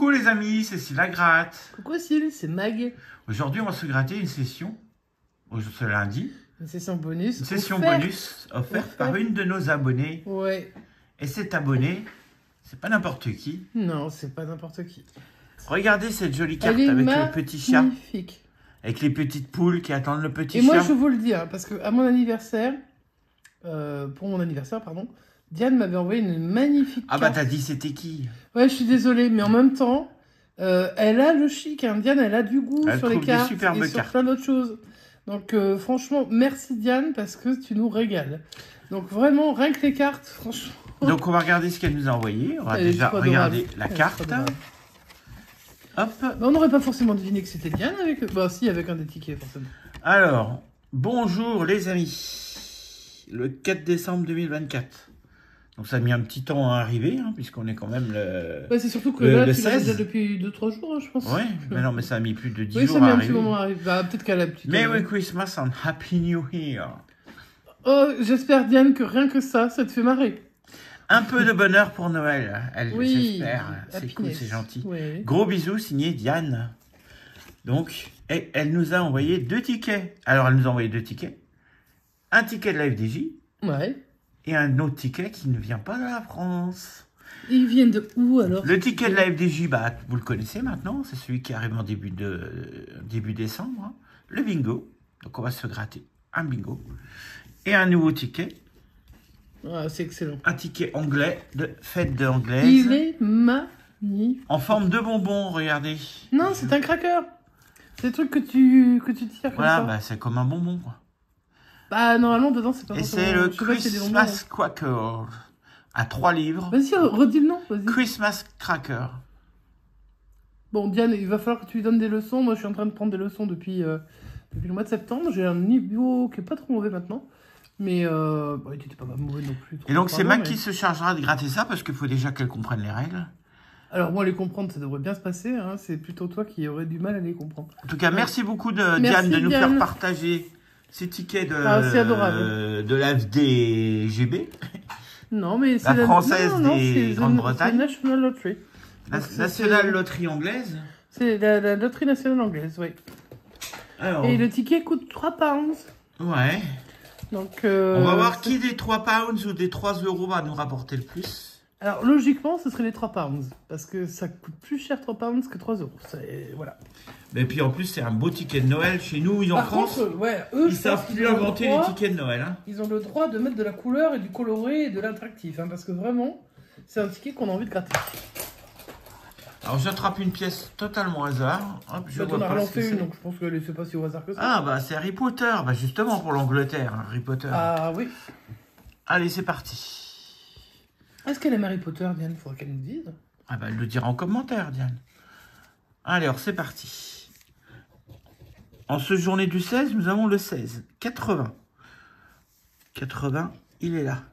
Coucou les amis, c'est Sylla Gratte. Coucou Syl, c'est Mag. Aujourd'hui, on va se gratter une session, ce lundi. Une session bonus. Une session bonus offerte par une de nos abonnées. Ouais. Et cet abonné, c'est pas n'importe qui. Non, c'est pas n'importe qui. Regardez cette jolie carte Elle est avec le petit chat. Magnifique. Avec les petites poules qui attendent le petit Et chat. moi, je vous le dis, hein, parce que à mon anniversaire, pour mon anniversaire, pardon, Diane m'avait envoyé une magnifique Ah carte. bah t'as dit c'était qui? Ouais, je suis désolée, mais en même temps, elle a le chic, hein. Diane, elle a du goût Elle sur les trouve des cartes superbes et sur cartes. plein d'autres choses. Donc franchement, merci Diane, parce que tu nous régales. Donc vraiment, rien que les cartes, franchement... Donc on va regarder ce qu'elle nous a envoyé. On va Elle est déjà trop regarder adorable. la Elle est carte. trop adorable. Hop. Bah, on n'aurait pas forcément deviné que c'était Diane avec... Bah si, avec un des tickets, forcément. Alors, bonjour les amis. Le 4 décembre 2024. Donc ça a mis un petit temps à arriver, hein, puisqu'on est quand même le... Ouais, c'est surtout que le là, tu l'as 16. déjà depuis 2-3 jours, hein, je pense. Ouais, mais non, mais ça a mis plus de 10 Oui, jours ça met à un petit arriver. moment à arriver. Bah, peut-être qu'elle a plus de Merry Christmas and Happy New Year. Oh, j'espère, Diane, que rien que ça te fait marrer. Un peu de bonheur pour Noël, elle, Oui. j'espère. C'est cool, Happiness. c'est gentil. Ouais. Gros bisous, signé Diane. Donc, et elle nous a envoyé 2 tickets. Alors, elle nous a envoyé 2 tickets. Un ticket de la FDJ Ouais. et un autre ticket qui ne vient pas de la France. Ils viennent de où, alors? Le ticket de la FDJ, bah, vous le connaissez maintenant. C'est celui qui arrive en début décembre. Hein. Le bingo. Donc, on va se gratter un bingo. Et un nouveau ticket. Ah, c'est excellent. Un ticket anglais de fête de anglaise. Il est magnifique. En forme de bonbon, regardez. Non, c'est un cracker. C'est le truc que tu tires comme Voilà, ça. bah, c'est comme un bonbon, quoi. Bah, normalement, dedans, c'est pas Et forcément... c'est le je sais pas si c'est des bonbons, Christmas Cracker. À 3 livres. Vas-y, redis le nom, vas-y. Christmas Cracker. Bon, Diane, il va falloir que tu lui donnes des leçons. Moi, je suis en train de prendre des leçons depuis le mois de septembre. J'ai un niveau qui est pas trop mauvais maintenant. Mais bon, il n'était pas mauvais non plus. Et donc, c'est Mac qui mais... se chargera de gratter ça parce qu'il faut déjà qu'elle comprenne les règles. Alors, moi, les comprendre, ça devrait bien se passer. Hein. C'est plutôt toi qui aurais du mal à les comprendre. En tout cas, merci beaucoup Diane Merci, de nous Diane. faire partager ces tickets Ah, c'est adorable. de l'FDGB, Non, mais c'est la française non, des c'est Grande-Bretagne. c'est National Lottery. la Donc, Nationale Loterie Anglaise. C'est la loterie nationale anglaise, oui. Alors, Et le ticket coûte 3 pounds. ouais. Donc, On va voir qui des 3 pounds ou des 3 euros va nous rapporter le plus. Alors, logiquement, ce serait les 3 pounds. Parce que ça coûte plus cher 3 pounds que 3 euros. Voilà. Et puis en plus, c'est un beau ticket de Noël chez nous, en Par France. contre, ouais, eux, Ils je savent pense plus ont le inventer les droit- tickets de Noël. Hein. Ils ont le droit de mettre de la couleur et du coloré et de l'interactif. Hein, parce que vraiment, c'est un ticket qu'on a envie de gratter. Alors j'attrape une pièce totalement au hasard. Hop, je Bah, vois t'en as pas ce que relancé c'est. une, donc je pense que c'est pas si au hasard que ça. Ah bah c'est Harry Potter, bah justement pour l'Angleterre, hein, Harry Potter. Ah oui. Allez, c'est parti. Est-ce qu'elle aime Harry Potter, Diane? Faudrait qu'elle nous dise. Ah bah elle le dira en commentaire, Diane. Allez, alors c'est parti. En ce journée du 16, nous avons le 16. 80. 80, il est là.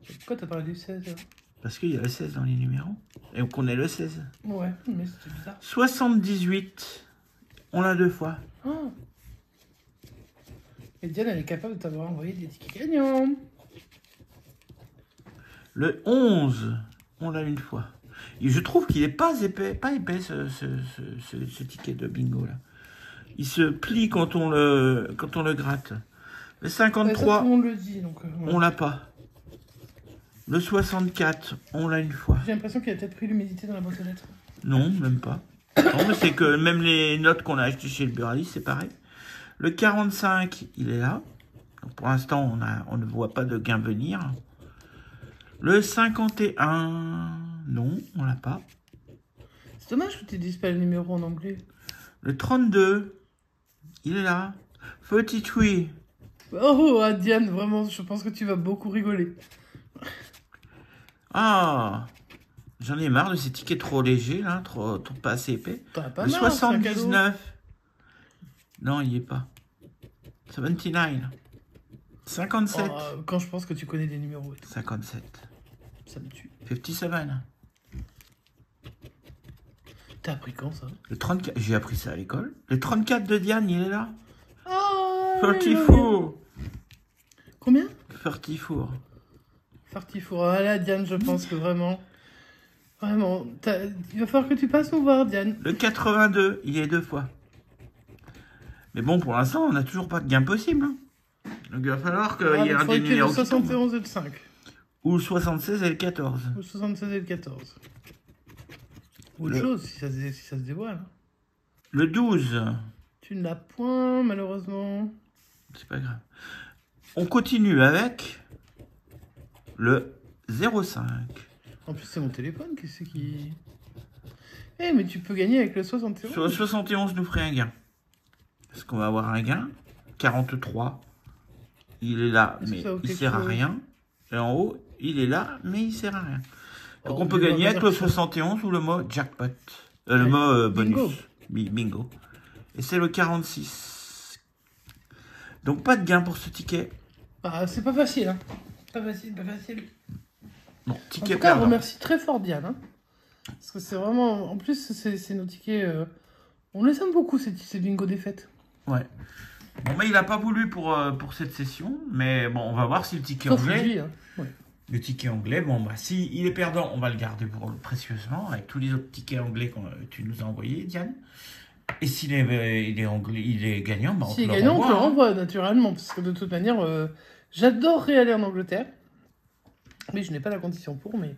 Pourquoi t'as parlé du 16 là? Parce qu'il y a le 16 dans les numéros. Et on connaît le 16. Ouais, mais c'était bizarre. 78, on l'a 2 fois. Oh. Et Diane, elle est capable de t'avoir envoyé des tickets gagnants. Le 11, on l'a 1 fois. Et je trouve qu'il n'est pas épais ce ticket de bingo là. Il se plie quand on le gratte. Le Ouais, ça, 53, tout le monde le dit, donc... ouais. on l'a pas. Le 64, on l'a 1 fois. J'ai l'impression qu'il a peut-être pris l'humidité dans la boîte aux lettres. Non, même pas. Non, mais c'est que même les notes qu'on a achetées chez le buraliste, c'est pareil. Le 45, il est là. Donc pour l'instant, on ne voit pas de gain venir. Le 51, non, on l'a pas. C'est dommage que tu dises pas le numéro en anglais. Le 32, il est là. 33, Oh, ah, Diane, vraiment, je pense que tu vas beaucoup rigoler. ah, j'en ai marre de ces tickets trop légers, là, trop pas assez épais. T'en as pas Le marre, c'est un cadeau. 79, non, il n'y est pas. 79, 57, Oh, quand je pense que tu connais des numéros et tout, 57, ça me tue. 57. T'as appris quand, ça? Le 34, j'ai appris ça à l'école. Le 34 de Diane, il est là. Oh, 34. Combien? 34. 34. Ah là, Diane, je pense que vraiment... Vraiment, il va falloir que tu passes nous voir, Diane. Le 82, il est 2 fois. Mais bon, pour l'instant, on n'a toujours pas de gain possible. Hein. Donc il va falloir qu'il y ait un des numéros le 71 et le 5. Ou le 76 et le 14. Ou le 76 et le 14. Ou autre chose, si ça se dévoile. Le 12. Tu ne l'as point, malheureusement. C'est pas grave. On continue avec le 05. En plus, c'est mon téléphone, qu'est-ce qui... Eh, mais tu peux gagner avec le 71. Sur le 71, nous ferait un gain. Est-ce qu'on va avoir un gain? 43. Il est là, mais il sert à rien. Et en haut, il est là, mais il sert à rien. Donc on peut gagner avec le 71 ou le mot jackpot. Le mot bonus. Bingo. Et c'est le 46. Donc pas de gain pour ce ticket. Ah, c'est pas facile, hein. Pas facile. Bon, ticket en tout cas, perdant. on remercie très fort Diane. Hein. Parce que c'est vraiment... En plus, c'est nos tickets... On les aime beaucoup, ces bingo défaites. Ouais. Bon, mais il n'a pas voulu pour cette session. Mais bon, on va voir si le ticket anglais... Fuji, hein. Ouais. Le ticket anglais, bon, bah, si il est perdant, on va le garder précieusement, avec tous les autres tickets anglais que tu nous as envoyés, Diane. Et s'il est anglais, il est gagnant, bah, on te le renvoie. On te le renvoie, naturellement, parce que de toute manière, j'adorerais aller en Angleterre. Mais je n'ai pas la condition pour, mais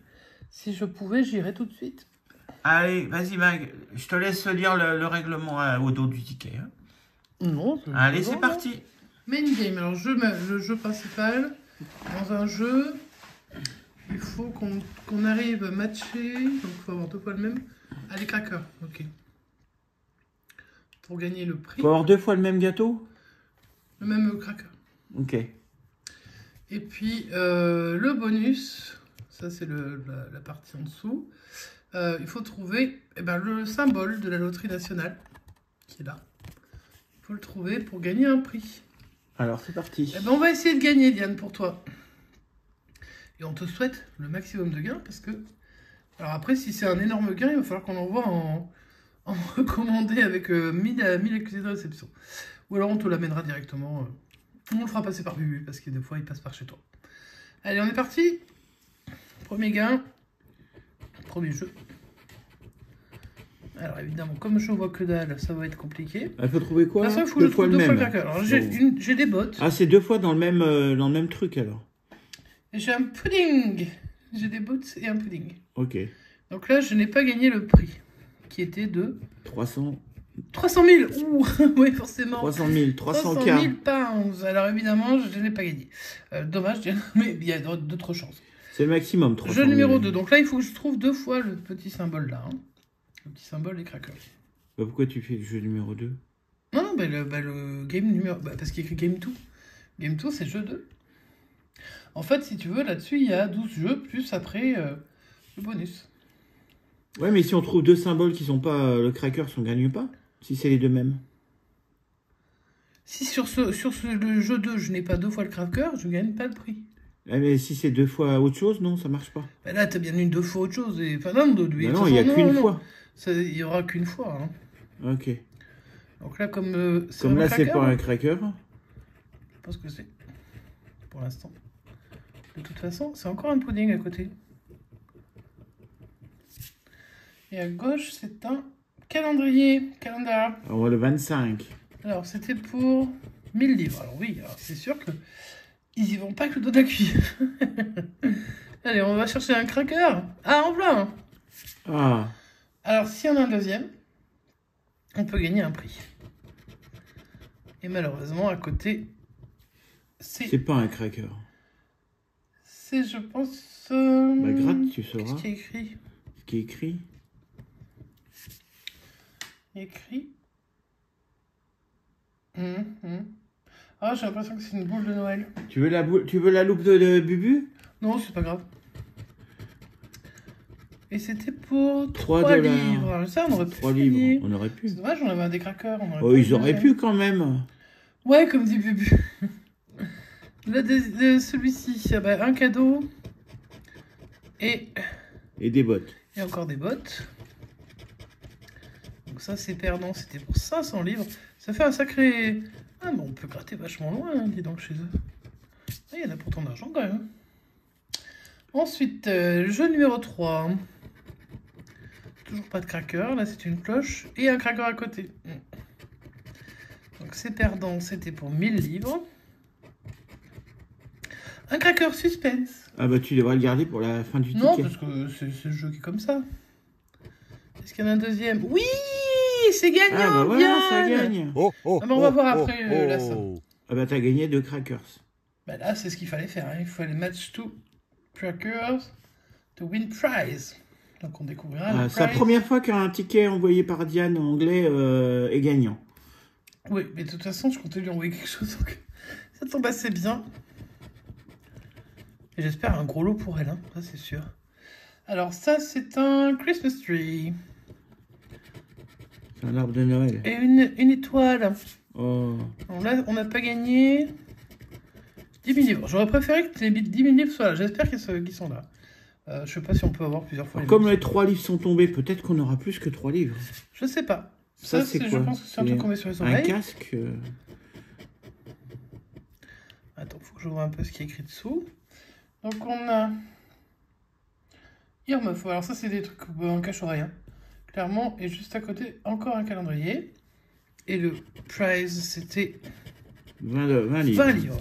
si je pouvais, j'irais tout de suite. Allez, vas-y, Mag, je te laisse lire le règlement au dos du ticket. Hein. Non. Allez, c'est parti. Main game, alors le jeu principal, dans un jeu, il faut qu'on arrive à matcher, donc il faut avoir deux fois le même, les crackers, ok. Pour gagner le prix. Faut avoir 2 fois le même gâteau? Le même cracker. Ok. Et puis le bonus, ça c'est la partie en dessous. Il faut trouver le symbole de la loterie nationale, qui est là. Il faut le trouver pour gagner un prix. Alors c'est parti. On va essayer de gagner, Diane, pour toi. Et on te souhaite le maximum de gains, parce que... Alors après, si c'est un énorme gain, il va falloir qu'on l'envoie en recommandé avec 1000 accusés de réception. Ou alors on te l'amènera directement. On le fera passer par Bubu, parce que des fois, il passe par chez toi. Allez, on est parti. Premier gain. Premier jeu. Alors évidemment, comme je vois que dalle, ça va être compliqué. Il faut trouver quoi? Il faut que je trouve deux fois le cracker. Alors j'ai des bottes. Ah, c'est 2 fois dans le même truc alors. Et j'ai un pudding. J'ai des bottes et un pudding. Ok. Donc là, je n'ai pas gagné le prix, qui était de... 300 000. Ouh, oui, forcément. 300 000, 300 000 pounds. Alors évidemment, je n'ai pas gagné. Dommage, mais il y a d'autres chances. C'est le maximum, 300 Jeu 000. numéro 2. Donc là, il faut que je trouve 2 fois le petit symbole là. Hein. Le petit symbole des crackers. Bah pourquoi tu fais le jeu numéro 2? Non, le game numéro... parce qu'il y a écrit Game 2. Game 2, c'est jeu 2. En fait, si tu veux, là-dessus, il y a 12 jeux, plus après le bonus. Ouais, mais si on trouve 2 symboles qui sont pas le cracker, on gagne pas? Si c'est les deux mêmes. Si sur le jeu 2, je n'ai pas 2 fois le cracker, je ne gagne pas le prix. Ouais, mais si c'est 2 fois autre chose, non, ça marche pas. Bah là, t'as bien eu 2 fois autre chose. Enfin, non, bah non, il n'y a qu'une fois. Il n'y aura qu'une fois. Hein. Ok. Donc là, comme là, c'est pas un cracker. Je pense que c'est. Pour l'instant. De toute façon, c'est encore un pudding à côté. Et à gauche, c'est un calendrier. Calendar. Alors, le 25. Alors, c'était pour 1000 livres. Alors oui, c'est sûr que ils y vont pas avec le dos de la cuillère. Allez, on va chercher un cracker. Ah, en plein. Ah. Alors, si on a un deuxième, on peut gagner un prix. Et malheureusement, à côté, c'est pas un cracker. C'est, je pense... Bah, gratte, tu sauras. Qu'est-ce qui est écrit? Ce qui est écrit? Écrit... Ah, j'ai l'impression que c'est une boule de Noël. Tu veux la loupe de Bubu? Non, c'est pas grave. Et c'était pour 3 livres. Alors ça, on aurait pu 3 livres, on aurait pu. C'est dommage, on avait un des crackers. Oh, ils auraient pu quand même. Ouais, comme dit Bubu. Là, celui-ci, un cadeau. Et des bottes. Et encore des bottes. Donc ça, c'est perdant. C'était pour 500 livres. Ça fait un sacré... Ah, mais on peut gratter vachement loin, hein, dis donc, chez eux. Ah, il y en a pour ton argent, quand même. Ensuite, le jeu numéro 3. Toujours pas de cracker. Là, c'est une cloche et un cracker à côté. Donc, c'est perdant. C'était pour 1000 livres. Un cracker suspense. Ah bah tu devrais le garder pour la fin du Non, ticket. parce que c'est le jeu qui est comme ça. Est-ce qu'il y en a un deuxième? Oui, c'est gagnant, Ah bah voilà, ça Diane. gagne. Ah bah on va voir après la somme. Ah bah t'as gagné 2 crackers. Bah là, c'est ce qu'il fallait faire. Hein. Il fallait match 2 crackers to win prize. Donc on découvrira le C'est la prize. première fois qu'un ticket envoyé par Diane en anglais est gagnant. Oui, mais de toute façon, je comptais lui envoyer quelque chose. Donc ça tombe assez bien. Et j'espère un gros lot pour elle, hein. Ça c'est sûr. Alors ça, c'est un Christmas tree. C'est un arbre de Noël. Et une étoile. Oh. Donc là, on n'a pas gagné 10 000 livres. J'aurais préféré que les 10 000 livres soient là. J'espère qu'ils sont là. Je sais pas si on peut avoir plusieurs fois. Comme les 3 livres sont tombés, peut-être qu'on aura plus que 3 livres. Je sais pas. Ça c'est quoi? Je pense que c'est un truc qu'on met sur les Un oreilles. casque Attends, faut que je vois un peu ce qui est écrit dessous. Donc on a Earmuff. Alors ça, c'est des trucs en cache-oreille. Hein. Clairement. Et juste à côté, encore un calendrier. Et le prize, c'était 20 livres. 20 livres.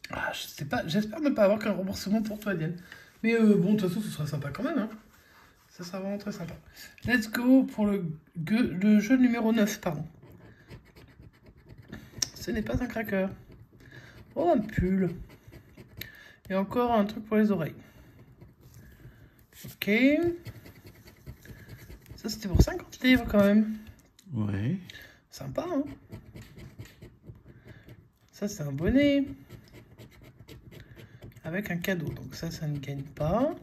Ah, je sais pas, j'espère ne pas avoir qu'un remboursement pour toi, Diane. Mais bon, de toute façon, ce sera sympa quand même. Hein. Ça sera vraiment très sympa. Let's go pour le jeu numéro 9, pardon. Ce n'est pas un cracker. Oh, un pull. Et encore un truc pour les oreilles. Ok. Ça, c'était pour 50 livres quand même. Ouais. Sympa, hein. Ça, c'est un bonnet. Avec un cadeau. Donc ça ne gagne pas.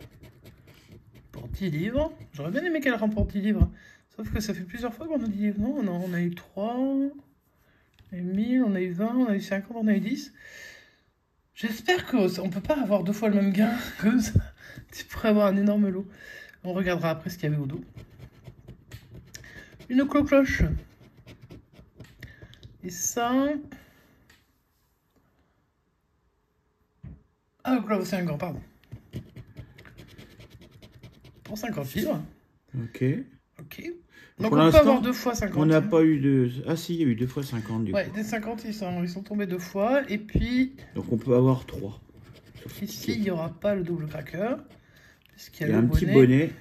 Pour 10 livres. J'aurais bien aimé qu'elle remporte 10 livres. Sauf que ça fait plusieurs fois qu'on a 10 livres. Non, on a eu 3. On a eu 1000, on a eu 20, on a eu 50, on a eu 10. J'espère qu'on ne peut pas avoir 2 fois le même gain. Comme ça, tu pourrais avoir un énorme lot. On regardera après ce qu'il y avait au dos. Une cloche. Et ça... Ah, c'est un gant, pardon. Pour 50 livres. Ok. Ok. Donc pour on peut avoir 2 fois 50. On n'a pas eu de... Ah si, il y a eu 2 fois 50 du coup. Ouais, des 50, ils sont tombés 2 fois. Et puis... Donc on peut avoir 3. Ici, il n'y aura pas le double cracker. Puisqu'il Il y a le un petit bonnet.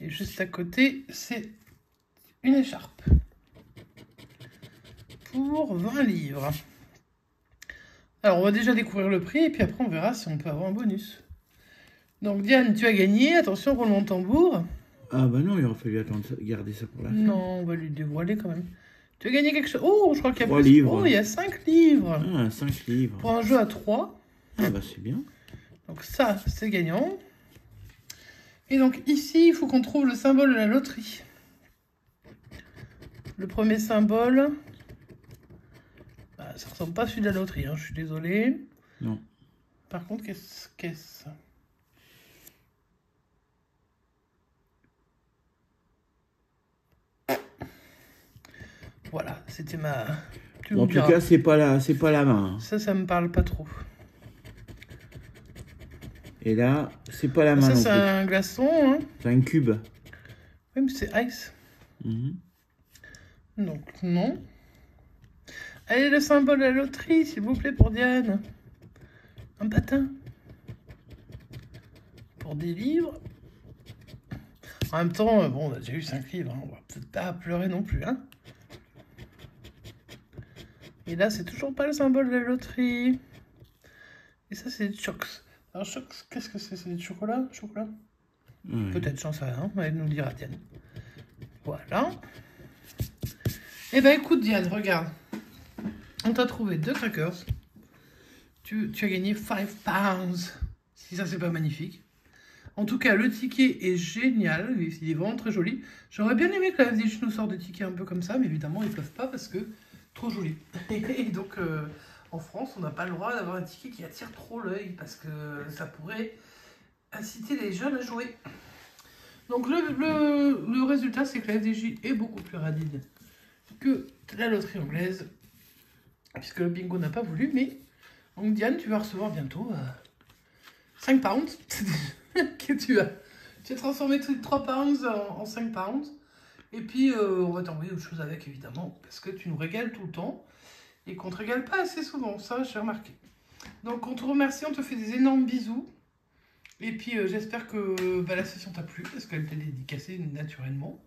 Et juste à côté, c'est une écharpe. Pour 20 livres. Alors, on va déjà découvrir le prix. Et puis après, on verra si on peut avoir un bonus. Donc, Diane, tu as gagné. Attention, roulement de tambour. Ah bah non, il aurait fallu attendre, garder ça pour la fin. Non, on va lui dévoiler quand même. Tu as gagné quelque chose. Oh, je crois qu'il y a 3 livres. Oh, il y a 5 livres. Ah, 5 livres. Pour un jeu à 3. Ah bah c'est bien. Donc ça, c'est gagnant. Et donc ici, il faut qu'on trouve le symbole de la loterie. Le premier symbole... Bah, ça ressemble pas à celui de la loterie, hein, je suis désolé. Non. Par contre, qu'est-ce... Voilà, c'était ma... En tout cas, c'est pas la main. Ça me parle pas trop. Et là, c'est pas la main Ça, non c'est plus. un glaçon. Hein. C'est un cube. Oui, mais c'est ice. Donc, non. Allez, le symbole de la loterie, s'il vous plaît, pour Diane. Un patin. Pour 10 livres. En même temps, bon, on a déjà eu 5 livres. Hein. On va peut-être pas pleurer non plus. Hein. Et là, c'est toujours pas le symbole de la loterie. Et ça, c'est des chocs. Alors, chocs, qu'est-ce que c'est? C'est du chocolat? Chocolat? Peut-être, j'en sais rien. Elle nous le dira, Diane. Voilà. Eh ben, écoute, Diane, regarde. On t'a trouvé 2 crackers. Tu as gagné 5 pounds. Si ça, c'est pas magnifique. En tout cas, le ticket est génial. Il est vraiment très joli. J'aurais bien aimé que la FDJ nous sorte des tickets un peu comme ça. Mais évidemment, ils peuvent pas parce que trop joli. Et donc, en France, on n'a pas le droit d'avoir un ticket qui attire trop l'œil. Parce que ça pourrait inciter les jeunes à jouer. Donc, le résultat, c'est que la FDJ est beaucoup plus radine que la loterie anglaise. Puisque le bingo n'a pas voulu, mais... Donc Diane, tu vas recevoir bientôt 5 pounds que tu J'ai transformé tous les 3 pounds en 5 pounds. Et puis, on va t'envoyer autre chose avec, évidemment, parce que tu nous régales tout le temps et qu'on te régale pas assez souvent, ça, j'ai remarqué. Donc, on te remercie, on te fait des énormes bisous. Et puis, j'espère que la session t'a plu, parce qu'elle t'est dédicacée naturellement.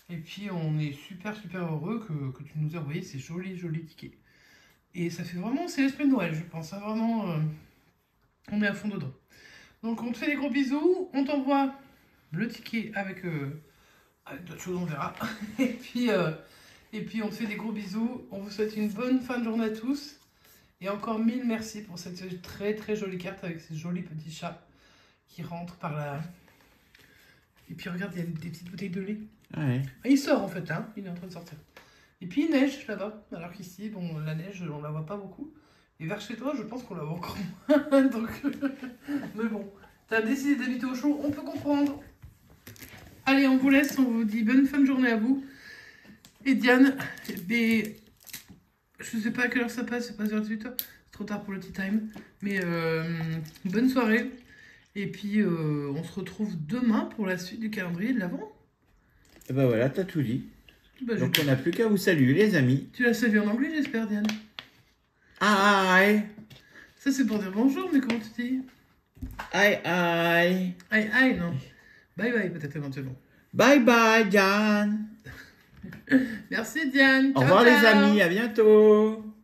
Et puis, on est super, super heureux que tu nous aies envoyé ces jolis, jolis tickets. Et ça fait vraiment, c'est l'esprit de Noël, je pense. Hein, vraiment, on est à fond dedans. Donc, on te fait des gros bisous. On t'envoie le ticket avec d'autres choses, on verra. Et puis, on te fait des gros bisous. On vous souhaite une bonne fin de journée à tous. Et encore 1000 merci pour cette très, très jolie carte avec ces jolis petits chats qui rentrent par là. Et puis, regarde, il y a des petites bouteilles de lait. Ouais. Ah, il sort, en fait, hein. Il est en train de sortir. Et puis, il neige là-bas. Alors qu'ici, bon, la neige, on la voit pas beaucoup. Et vers chez toi, je pense qu'on la voit encore moins. Donc, mais bon, t'as décidé d'habiter au chaud, on peut comprendre. Allez, on vous laisse, on vous dit bonne fin de journée à vous. Et Diane, je sais pas à quelle heure ça passe, c'est pas 18h, c'est trop tard pour le tea time. Mais bonne soirée. Et puis, on se retrouve demain pour la suite du calendrier de l'Avent. Et ben voilà, t'as tout dit. Bah, Donc on n'a plus qu'à vous saluer, les amis. Tu l'as salué en anglais, j'espère, Diane. Aïe. Ça, c'est pour dire bonjour, mais comment tu dis? Aïe, aïe. Aïe, aïe, non. Bye bye, peut-être éventuellement. Bye bye, Diane. Merci, Diane. Au Ciao, revoir, les ciao. amis. À bientôt.